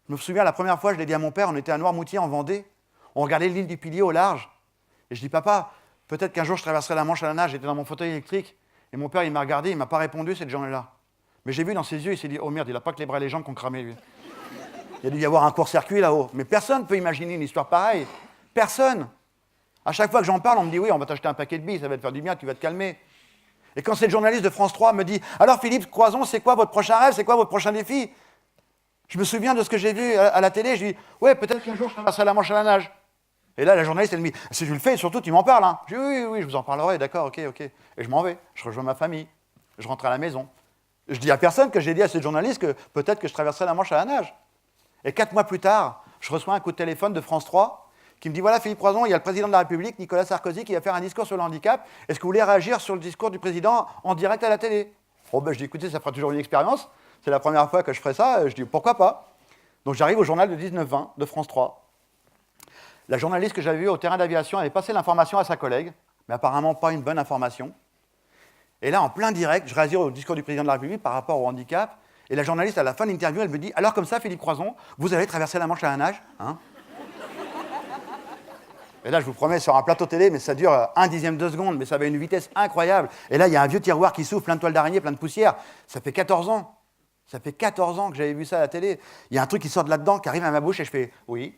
Je me souviens, la première fois, je l'ai dit à mon père, on était à Noirmoutier, en Vendée. On regardait l'île du Pilier au large. Et je dis, papa, peut-être qu'un jour je traverserai la Manche à la nage. J'étais dans mon fauteuil électrique. Et mon père, il m'a regardé, il ne m'a pas répondu cette journée-là. Mais j'ai vu dans ses yeux, il s'est dit, oh merde, il n'a pas que les bras et les jambes qui ont cramé, lui. Il a dû y avoir un court-circuit là-haut. Mais personne ne peut imaginer une histoire pareille. Personne. À chaque fois que j'en parle, on me dit, oui, on va t'acheter un paquet de billes, ça va te faire du bien, tu vas te calmer. Et quand cette journaliste de France 3 me dit, alors Philippe Croison, c'est quoi votre prochain rêve, c'est quoi votre prochain défi? Je me souviens de ce que j'ai vu à la télé, je dis, ouais, peut-être qu'un jour je traverserai la Manche à la nage. Et là, la journaliste, elle me dit, si je le fais, et surtout, tu m'en parles. Hein. Je dis, oui, oui, je vous en parlerai, d'accord, ok. Et je m'en vais, je rejoins ma famille, je rentre à la maison. Je dis à personne que j'ai dit à cette journaliste que peut-être que je traverserai la Manche à la nage. Et 4 mois plus tard, je reçois un coup de téléphone de France 3 qui me dit, voilà, Philippe Croison, il y a le président de la République, Nicolas Sarkozy, qui va faire un discours sur le handicap. Est-ce que vous voulez réagir sur le discours du président en direct à la télé? Oh, ben, je dis, écoutez, ça fera toujours une expérience. C'est la première fois que je ferai ça. Je dis, pourquoi pas? Donc j'arrive au journal de 19h20 de France 3. La journaliste que j'avais vue au terrain d'aviation avait passé l'information à sa collègue, mais apparemment pas une bonne information. Et là, en plein direct, je réagis au discours du président de la République par rapport au handicap. Et la journaliste, à la fin de l'interview, elle me dit, alors comme ça, Philippe Croison, vous allez traverser la Manche à la nage, hein? Et là, je vous promets, sur un plateau télé, mais ça dure 1/10 de seconde, mais ça avait une vitesse incroyable. Et là, il y a un vieux tiroir qui s'ouvre, plein de toiles d'araignée, plein de poussière. Ça fait 14 ans. Ça fait 14 ans que j'avais vu ça à la télé. Il y a un truc qui sort de là-dedans, qui arrive à ma bouche, et je fais « oui ».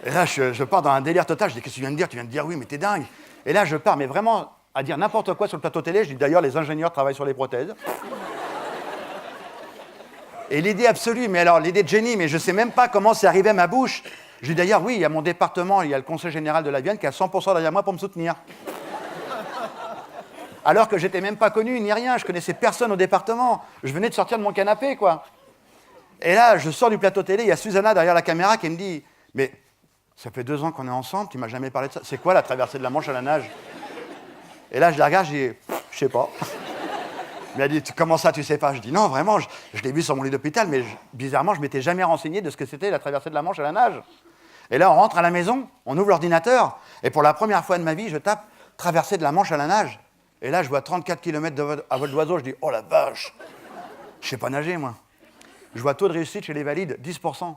Et là, je pars dans un délire total. Je dis « qu'est-ce que tu viens de dire? Tu viens de dire oui, mais t'es dingue ». Et là, je pars, mais vraiment, à dire n'importe quoi sur le plateau télé. Je dis d'ailleurs, les ingénieurs travaillent sur les prothèses. Et l'idée absolue, mais alors, l'idée de génie, mais je ne sais même pas comment c'est arrivé à ma bouche. Je dis d'ailleurs, oui, il y a mon département, il y a le conseil général de la Vienne qui a 100% derrière moi pour me soutenir. Alors que j'étais même pas connu, ni rien, je connaissais personne au département. Je venais de sortir de mon canapé, quoi. Et là, je sors du plateau télé, il y a Susanna derrière la caméra qui me dit « Mais ça fait 2 ans qu'on est ensemble, tu m'as jamais parlé de ça. C'est quoi la traversée de la Manche à la nage ?» Et là, je la regarde, je dis « Je sais pas. » Elle m'a dit « Comment ça, tu sais pas ?» Je dis « Non, vraiment, je l'ai vu sur mon lit d'hôpital, mais bizarrement, je m'étais jamais renseigné de ce que c'était la traversée de la Manche à la nage. » Et là, on rentre à la maison, on ouvre l'ordinateur, et pour la première fois de ma vie, je tape « Traversée de la Manche à la nage ». Et là, je vois 34 km à vol d'oiseau, je dis « Oh la vache !» Je sais pas nager, moi. Je vois taux de réussite chez les valides, 10%.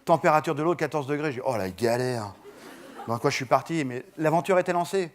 Température de l'eau, 14 degrés. Je dis « Oh la galère !» Dans quoi je suis parti, mais l'aventure était lancée.